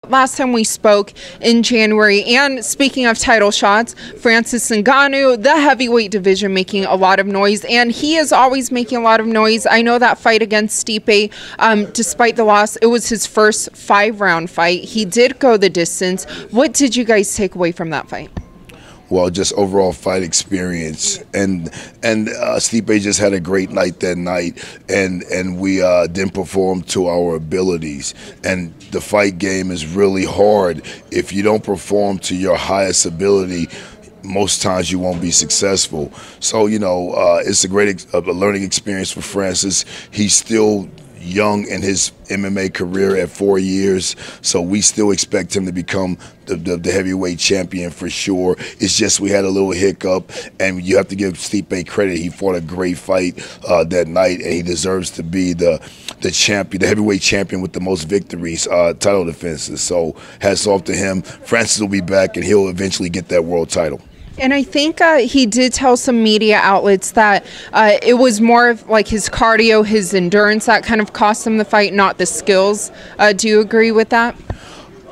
last time we spoke in January. And speaking of title shots, Francis Ngannou, the heavyweight division, making a lot of noise, and he is always making a lot of noise. I know that fight against Stipe, despite the loss, it was his first 5-round fight. He did go the distance. What did you guys take away from that fight? Well, just overall fight experience, and Stipe just had a great night that night, and we didn't perform to our abilities. And the fight game is really hard. If you don't perform to your highest ability, most times you won't be successful. So, you know, it's a great learning experience for Francis. He's still young in his MMA career at 4 years, so we still expect him to become the heavyweight champion for sure. It's just we had a little hiccup, and you have to give Stipe credit. He fought a great fight that night, and he deserves to be the champion, the heavyweight champion with the most victories, title defenses. So hats off to him. Francis will be back, and he'll eventually get that world title. And I think he did tell some media outlets that it was more of like his cardio, his endurance that kind of cost him the fight, not the skills. Do you agree with that?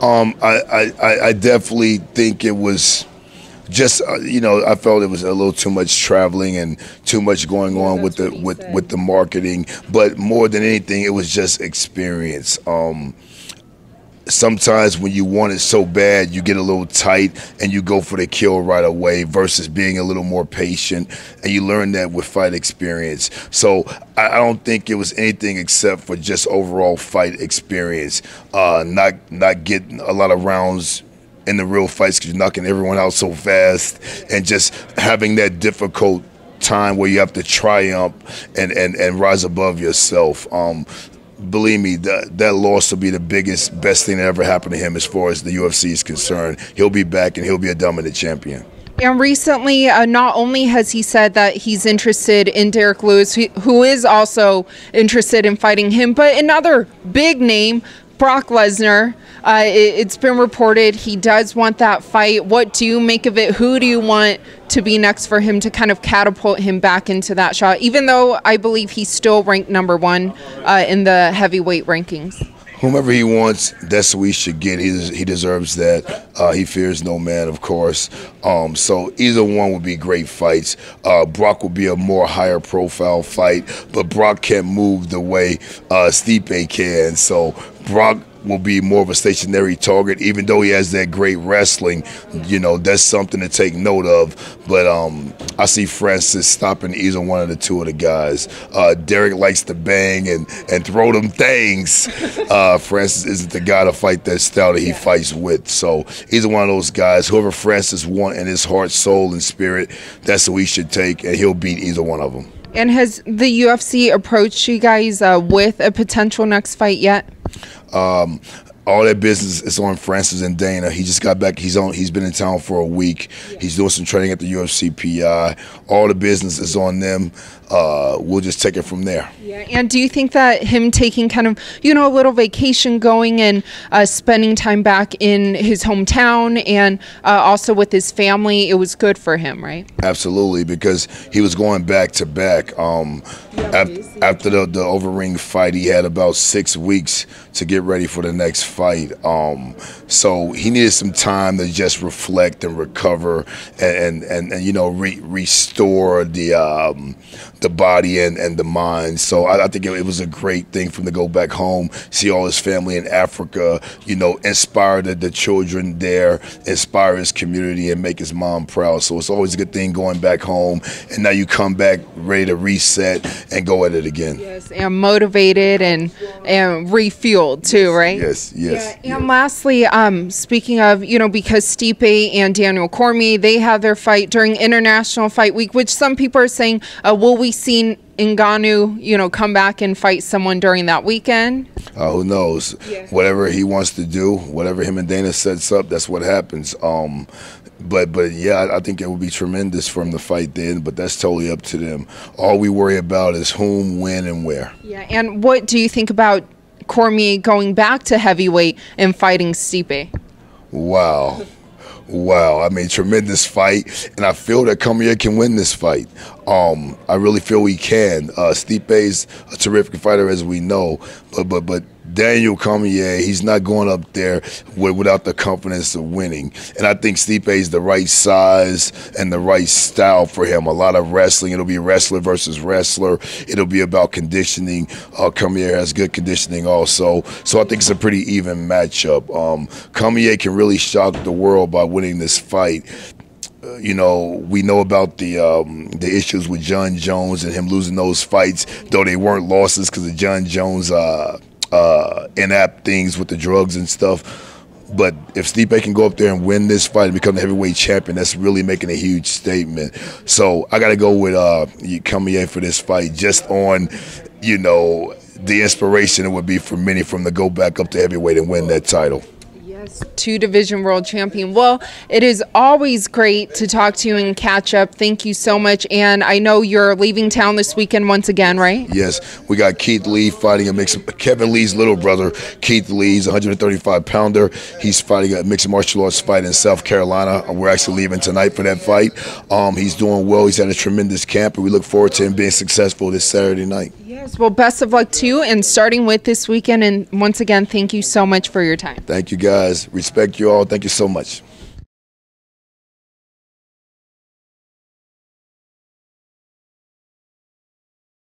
I definitely think it was just you know, I felt it was a little too much traveling and too much going on with the marketing. But more than anything, it was just experience. Sometimes when you want it so bad, you get a little tight and you go for the kill right away versus being a little more patient, and you learn that with fight experience. So I don't think it was anything except for just overall fight experience, not getting a lot of rounds in the real fights because you're knocking everyone out so fast, and just having that difficult time where you have to triumph and rise above yourself. Believe me, that loss will be the best thing that ever happened to him as far as the UFC is concerned. He'll be back, and he'll be a dominant champion. And recently, not only has he said that he's interested in Derrick Lewis, who is also interested in fighting him, but another big name, Brock Lesnar. It's been reported he does want that fight. What do you make of it? Who do you want to be next for him to kind of catapult him back into that shot, even though I believe he's still ranked #1 in the heavyweight rankings? Whomever he wants, that's who he should get. He deserves that. He fears no man, of course. So either one would be great fights. Brock will be a more higher profile fight, but Brock can't move the way Stipe can. So Brock will be more of a stationary target, even though he has that great wrestling. You know, that's something to take note of. But I see Francis stopping either one of the two of the guys. Derrick likes to bang and throw them things. Francis isn't the guy to fight that style that he fights with. So either one of those guys, whoever Francis wants in his heart, soul, and spirit, that's who he should take, and he'll beat either one of them. And has the UFC approached you guys with a potential next fight yet? All that business is on Francis and Dana. He just got back. He's been in town for a week. He's doing some training at the UFC PI. All the business is on them. We'll just take it from there. Yeah. And do you think that him taking kind of, you know, a little vacation, going and spending time back in his hometown and also with his family, it was good for him, right? Absolutely, because he was going back to back. After the Overeem fight, he had about 6 weeks to get ready for the next fight. So he needed some time to just reflect and recover and you know, restore the body and the mind. So I think it was a great thing for him to go back home, see all his family in Africa, you know, inspire the children there, inspire his community, and make his mom proud. So it's always a good thing going back home, and now you come back ready to reset and go at it again. Yes, and motivated and refueled too, right? Yes. Yeah. And lastly, speaking of, you know, because Stipe and Daniel Cormier, they have their fight during International Fight Week, which some people are saying, will we see Ngannou, you know, come back and fight someone during that weekend? Who knows? Yeah. Whatever he wants to do, whatever him and Dana sets up, that's what happens. But yeah, I think it would be tremendous for him to fight then, but that's totally up to them. All we worry about is whom, when, and where. Yeah. And what do you think about Cormier going back to heavyweight and fighting Stipe? Wow, I mean, tremendous fight, and I feel that Cormier can win this fight. I really feel he can. Stipe's a terrific fighter, as we know, but Daniel Cormier, he's not going up there without the confidence of winning. And I think Stipe is the right size and the right style for him. A lot of wrestling. It'll be wrestler versus wrestler. It'll be about conditioning. Cormier has good conditioning also. So I think it's a pretty even matchup. Cormier can really shock the world by winning this fight. You know, we know about the issues with John Jones and him losing those fights, though they weren't losses because of John Jones' inept things with the drugs and stuff. But if Stipe can go up there and win this fight and become the heavyweight champion, that's really making a huge statement. So I got to go with Cormier for this fight, just on, you know, the inspiration it would be for many from to go back up to heavyweight and win that title. Two-division world champion. Well, it is always great to talk to you and catch up. Thank you so much. And I know you're leaving town this weekend once again, right? Yes. We got Keith Lee fighting Kevin Lee's little brother. Keith Lee's 135-pounder. He's fighting a mixed martial arts fight in South Carolina. We're actually leaving tonight for that fight. He's doing well. He's had a tremendous camp, and we look forward to him being successful this Saturday night. Yes. Well, best of luck to you, and starting with this weekend. And once again, thank you so much for your time. Thank you, guys. Respect you all. Thank you so much.